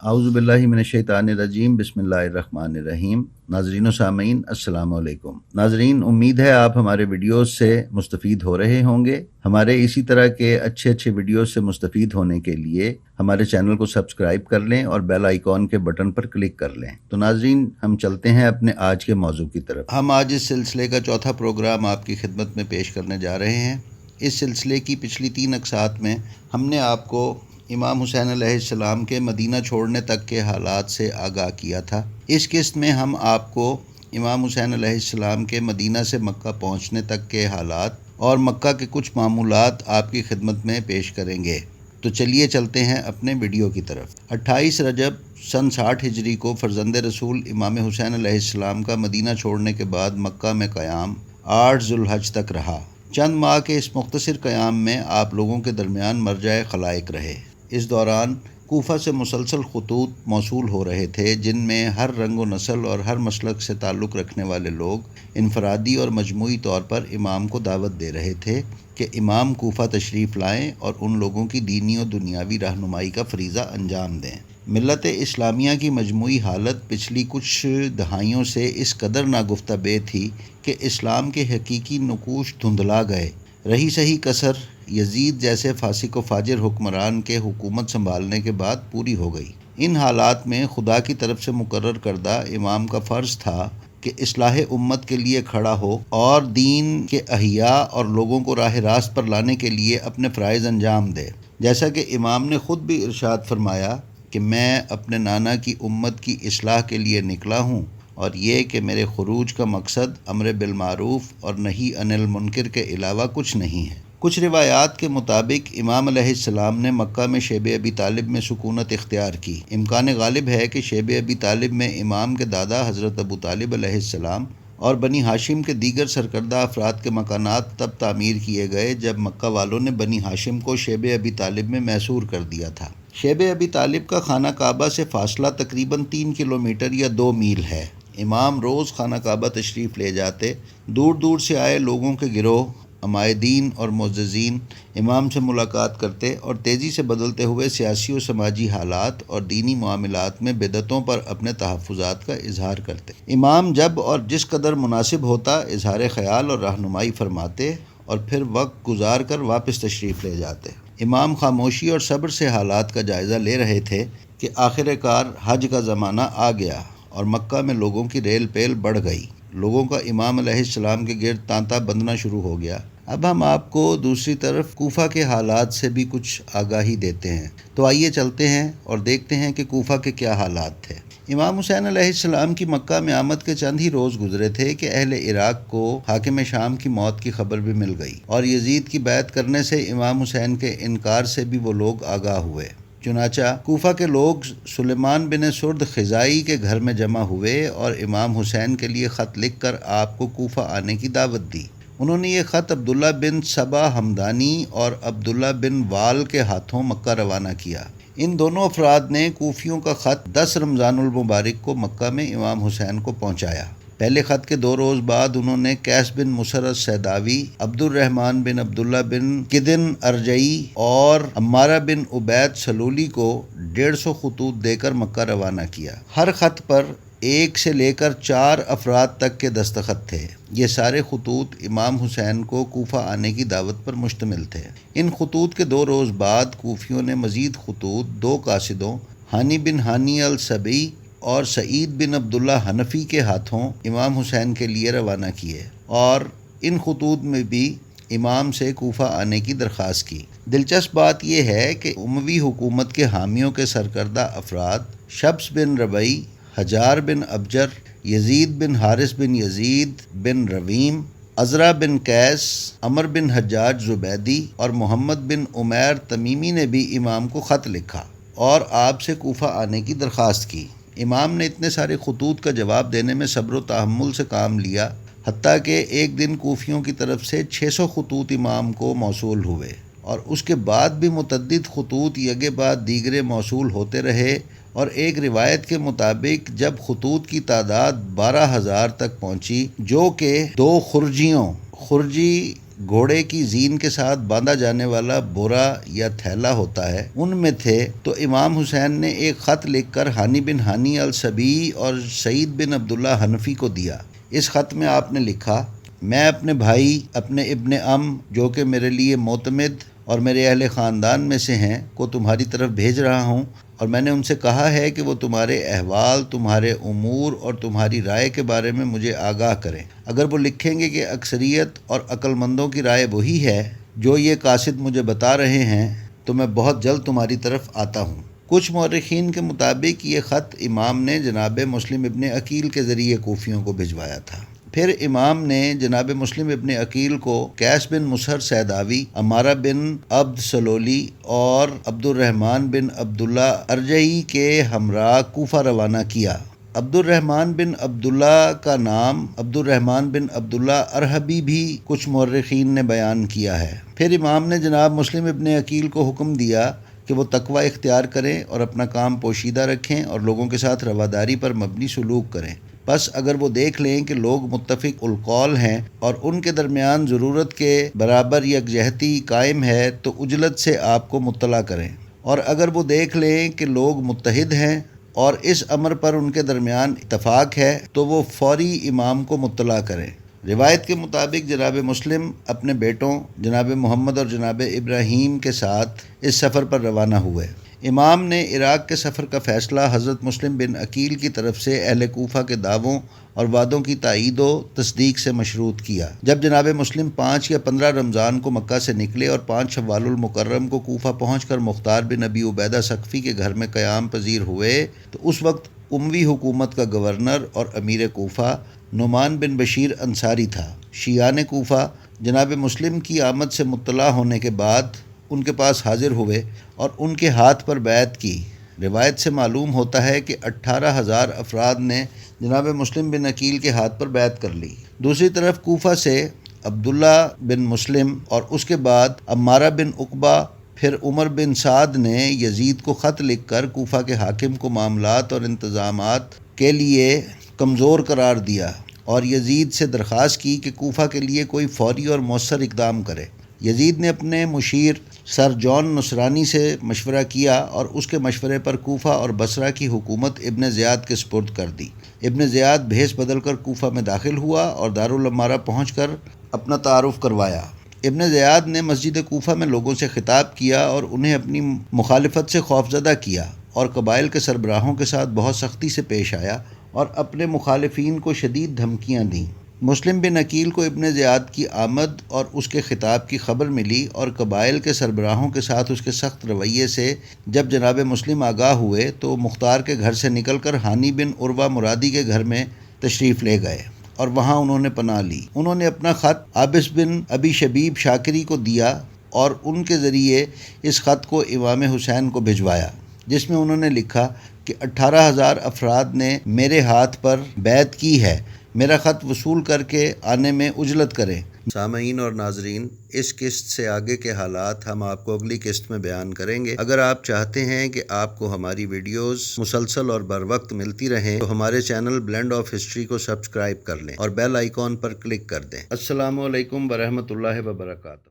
اعوذ باللہ من الشیطان الرجیم بسم اللہ الرحمن الرحیم۔ ناظرین و سامعین السلام علیکم۔ ناظرین، امید ہے آپ ہمارے ویڈیوز سے مستفید ہو رہے ہوں گے۔ ہمارے اسی طرح کے اچھے ویڈیوز سے مستفید ہونے کے لیے ہمارے چینل کو سبسکرائب کر لیں اور بیل آئیکن کے بٹن پر کلک کر لیں۔ تو ناظرین، ہم چلتے ہیں اپنے آج کے موضوع کی طرف۔ ہم آج اس سلسلے کا چوتھا پروگرام آپ کی خدمت میں پیش کرنے جا رہے ہیں۔ اس سلسلے کی پچھلی 3 اقساط میں ہم نے آپ کو امام حسین علیہ السلام کے مدینہ چھوڑنے تک کے حالات سے آگاہ کیا تھا۔ اس قسط میں ہم آپ کو امام حسین علیہ السلام کے مدینہ سے مکہ پہنچنے تک کے حالات اور مکہ کے کچھ معمولات آپ کی خدمت میں پیش کریں گے۔ تو چلیے چلتے ہیں اپنے ویڈیو کی طرف۔ 28 رجب سن 60 ہجری کو فرزند رسول امام حسین علیہ السلام کا مدینہ چھوڑنے کے بعد مکہ میں قیام 8 ذوالحج تک رہا۔ چند ماہ کے اس مختصر قیام میں آپ لوگوں کے درمیان مرجع خلائق رہے۔ اس دوران کوفہ سے مسلسل خطوط موصول ہو رہے تھے، جن میں ہر رنگ و نسل اور ہر مسلک سے تعلق رکھنے والے لوگ انفرادی اور مجموعی طور پر امام کو دعوت دے رہے تھے کہ امام کوفہ تشریف لائیں اور ان لوگوں کی دینی و دنیاوی رہنمائی کا فریضہ انجام دیں۔ ملت اسلامیہ کی مجموعی حالت پچھلی کچھ دہائیوں سے اس قدر ناگفتہ بے تھی کہ اسلام کے حقیقی نقوش دھندلا گئے۔ رہی سہی کسر یزید جیسے فاسق و فاجر حکمران کے حکومت سنبھالنے کے بعد پوری ہو گئی۔ ان حالات میں خدا کی طرف سے مقرر کردہ امام کا فرض تھا کہ اصلاح امت کے لیے کھڑا ہو اور دین کے احیاء اور لوگوں کو راہ راست پر لانے کے لیے اپنے فرائض انجام دے۔ جیسا کہ امام نے خود بھی ارشاد فرمایا کہ میں اپنے نانا کی امت کی اصلاح کے لیے نکلا ہوں، اور یہ کہ میرے خروج کا مقصد امر بالمعروف اور نہی عن المنکر کے علاوہ کچھ نہیں ہے۔ کچھ روایات کے مطابق امام علیہ السلام نے مکہ میں شیب ابی طالب میں سکونت اختیار کی۔ امکان غالب ہے کہ شیب ابی طالب میں امام کے دادا حضرت ابو طالب علیہ السلام اور بنی ہاشم کے دیگر سرکردہ افراد کے مکانات تب تعمیر کیے گئے جب مکہ والوں نے بنی ہاشم کو شیب ابی طالب میں محصور کر دیا تھا۔ شیب ابی طالب کا خانہ کعبہ سے فاصلہ تقریباً 3 کلومیٹر یا 2 میل ہے۔ امام روز خانہ کعبہ تشریف لے جاتے۔ دور دور سے آئے لوگوں کے گروہ عمائدین اور معززین امام سے ملاقات کرتے اور تیزی سے بدلتے ہوئے سیاسی و سماجی حالات اور دینی معاملات میں بدعتوں پر اپنے تحفظات کا اظہار کرتے۔ امام جب اور جس قدر مناسب ہوتا اظہار خیال اور رہنمائی فرماتے اور پھر وقت گزار کر واپس تشریف لے جاتے۔ امام خاموشی اور صبر سے حالات کا جائزہ لے رہے تھے کہ آخر کار حج کا زمانہ آ گیا اور مکہ میں لوگوں کی ریل پیل بڑھ گئی۔ لوگوں کا امام علیہ السلام کے گرد تانتا بندنا شروع ہو گیا۔ اب ہم آپ کو دوسری طرف کوفہ کے حالات سے بھی کچھ آگاہی دیتے ہیں۔ تو آئیے چلتے ہیں اور دیکھتے ہیں کہ کوفہ کے کیا حالات تھے۔ امام حسین علیہ السلام کی مکہ میں آمد کے چند ہی روز گزرے تھے کہ اہل عراق کو حاکم شام کی موت کی خبر بھی مل گئی، اور یزید کی بیعت کرنے سے امام حسین کے انکار سے بھی وہ لوگ آگاہ ہوئے۔ چنانچہ کوفہ کے لوگ سلیمان بن سرد خزائی کے گھر میں جمع ہوئے اور امام حسین کے لیے خط لکھ کر آپ کو کوفہ آنے کی دعوت دی۔ انہوں نے یہ خط عبداللہ بن صبا ہمدانی اور عبداللہ بن وال کے ہاتھوں مکہ روانہ کیا۔ ان دونوں افراد نے کوفیوں کا خط 10 رمضان المبارک کو مکہ میں امام حسین کو پہنچایا۔ پہلے خط کے 2 روز بعد انہوں نے قیس بن مسر السیداوی، عبد الرحمن بن عبداللہ بن کدن ارجعی اور عمارہ بن عبید سلولی کو 150 خطوط دے کر مکہ روانہ کیا۔ ہر خط پر 1 سے لے کر 4 افراد تک کے دستخط تھے۔ یہ سارے خطوط امام حسین کو کوفہ آنے کی دعوت پر مشتمل تھے۔ ان خطوط کے 2 روز بعد کوفیوں نے مزید خطوط 2 قاصدوں ہانی بن ہانی السبی اور سعید بن عبداللہ حنفی کے ہاتھوں امام حسین کے لیے روانہ کیے، اور ان خطوط میں بھی امام سے کوفہ آنے کی درخواست کی۔ دلچسپ بات یہ ہے کہ اموی حکومت کے حامیوں کے سرکردہ افراد شبس بن ربعی، حجار بن ابجر، یزید بن حارث بن یزید بن رویم، عزرا بن قیس، عمر بن حجاج زبیدی اور محمد بن عمیر تمیمی نے بھی امام کو خط لکھا اور آپ سے کوفہ آنے کی درخواست کی۔ امام نے اتنے سارے خطوط کا جواب دینے میں صبر و تحمل سے کام لیا، حتیٰ کہ ایک دن کوفیوں کی طرف سے 600 خطوط امام کو موصول ہوئے، اور اس کے بعد بھی متعدد خطوط یکے بعد دیگرے موصول ہوتے رہے، اور ایک روایت کے مطابق جب خطوط کی تعداد 12,000 تک پہنچی، جو کہ 2 خرجی گھوڑے کی زین کے ساتھ باندھا جانے والا بورا یا تھیلا ہوتا ہے ان میں تھے، تو امام حسین نے ایک خط لکھ کر ہانی بن ہانی السبیعی اور سعید بن عبداللہ حنفی کو دیا۔ اس خط میں آپ نے لکھا، میں اپنے بھائی، اپنے ابن جو کہ میرے لیے معتمد اور میرے اہل خاندان میں سے ہیں، کو تمہاری طرف بھیج رہا ہوں، اور میں نے ان سے کہا ہے کہ وہ تمہارے احوال، تمہارے امور اور تمہاری رائے کے بارے میں مجھے آگاہ کریں۔ اگر وہ لکھیں گے کہ اکثریت اور عقل مندوں کی رائے وہی ہے جو یہ قاصد مجھے بتا رہے ہیں، تو میں بہت جلد تمہاری طرف آتا ہوں۔ کچھ مورخین کے مطابق یہ خط امام نے جناب مسلم ابن عقیل کے ذریعے کوفیوں کو بھجوایا تھا۔ پھر امام نے جناب مسلم ابن عقیل کو قیس بن مسہر سیداوی، عمارہ بن عبد سلولی اور عبد الرحمن بن عبداللہ ارجعی کے ہمراہ کوفہ روانہ کیا۔ عبد الرحمن بن عبداللہ کا نام عبد الرحمن بن عبداللہ ارہبی بھی کچھ مورخین نے بیان کیا ہے۔ پھر امام نے جناب مسلم ابن عقیل کو حکم دیا کہ وہ تقوی اختیار کریں اور اپنا کام پوشیدہ رکھیں اور لوگوں کے ساتھ رواداری پر مبنی سلوک کریں۔ بس اگر وہ دیکھ لیں کہ لوگ متفق القول ہیں اور ان کے درمیان ضرورت کے برابر یکجہتی قائم ہے تو عجلت سے آپ کو مطلع کریں، اور اگر وہ دیکھ لیں کہ لوگ متحد ہیں اور اس امر پر ان کے درمیان اتفاق ہے تو وہ فوری امام کو مطلع کریں۔ روایت کے مطابق جناب مسلم اپنے بیٹوں جناب محمد اور جناب ابراہیم کے ساتھ اس سفر پر روانہ ہوئے۔ امام نے عراق کے سفر کا فیصلہ حضرت مسلم بن عقیل کی طرف سے اہل کوفہ کے دعووں اور وعدوں کی تائید و تصدیق سے مشروط کیا۔ جب جناب مسلم 5 یا 15 رمضان کو مکہ سے نکلے اور 5 شوال المکرم کو کوفہ پہنچ کر مختار بن ابی عبیدہ ثقفی کے گھر میں قیام پذیر ہوئے تو اس وقت اموی حکومت کا گورنر اور امیر کوفہ نعمان بن بشیر انصاری تھا۔ شیعان کوفہ جناب مسلم کی آمد سے مطلع ہونے کے بعد ان کے پاس حاضر ہوئے اور ان کے ہاتھ پر بیعت کی۔ روایت سے معلوم ہوتا ہے کہ 18,000 افراد نے جناب مسلم بن عقیل کے ہاتھ پر بیعت کر لی۔ دوسری طرف کوفہ سے عبداللہ بن مسلم اور اس کے بعد عمارہ بن عقبہ، پھر عمر بن سعد نے یزید کو خط لکھ کر کوفہ کے حاکم کو معاملات اور انتظامات کے لیے کمزور قرار دیا اور یزید سے درخواست کی کہ کوفہ کے لیے کوئی فوری اور مؤثر اقدام کرے۔ یزید نے اپنے مشیر سر جان نصرانی سے مشورہ کیا اور اس کے مشورے پر کوفہ اور بصرہ کی حکومت ابن زیاد کے سپرد کر دی۔ ابن زیاد بھیس بدل کر کوفہ میں داخل ہوا اور دارالعمارہ پہنچ کر اپنا تعارف کروایا۔ ابن زیاد نے مسجد کوفہ میں لوگوں سے خطاب کیا اور انہیں اپنی مخالفت سے خوفزدہ کیا اور قبائل کے سربراہوں کے ساتھ بہت سختی سے پیش آیا اور اپنے مخالفین کو شدید دھمکیاں دیں۔ مسلم بن عقیل کو ابن زیاد کی آمد اور اس کے خطاب کی خبر ملی اور قبائل کے سربراہوں کے ساتھ اس کے سخت رویے سے جب جناب مسلم آگاہ ہوئے تو مختار کے گھر سے نکل کر ہانی بن عروہ مرادی کے گھر میں تشریف لے گئے اور وہاں انہوں نے پناہ لی۔ انہوں نے اپنا خط عابس بن ابی شبیب شاکری کو دیا اور ان کے ذریعے اس خط کو امام حسین کو بھجوایا، جس میں انہوں نے لکھا کہ 18,000 افراد نے میرے ہاتھ پر بیعت کی ہے، میرا خط وصول کر کے آنے میں عجلت کریں۔ سامعین اور ناظرین، اس قسط سے آگے کے حالات ہم آپ کو اگلی قسط میں بیان کریں گے۔ اگر آپ چاہتے ہیں کہ آپ کو ہماری ویڈیوز مسلسل اور بر وقت ملتی رہیں تو ہمارے چینل بلینڈ آف ہسٹری کو سبسکرائب کر لیں اور بیل آئیکن پر کلک کر دیں۔ السلام علیکم ورحمۃ اللہ وبرکاتہ۔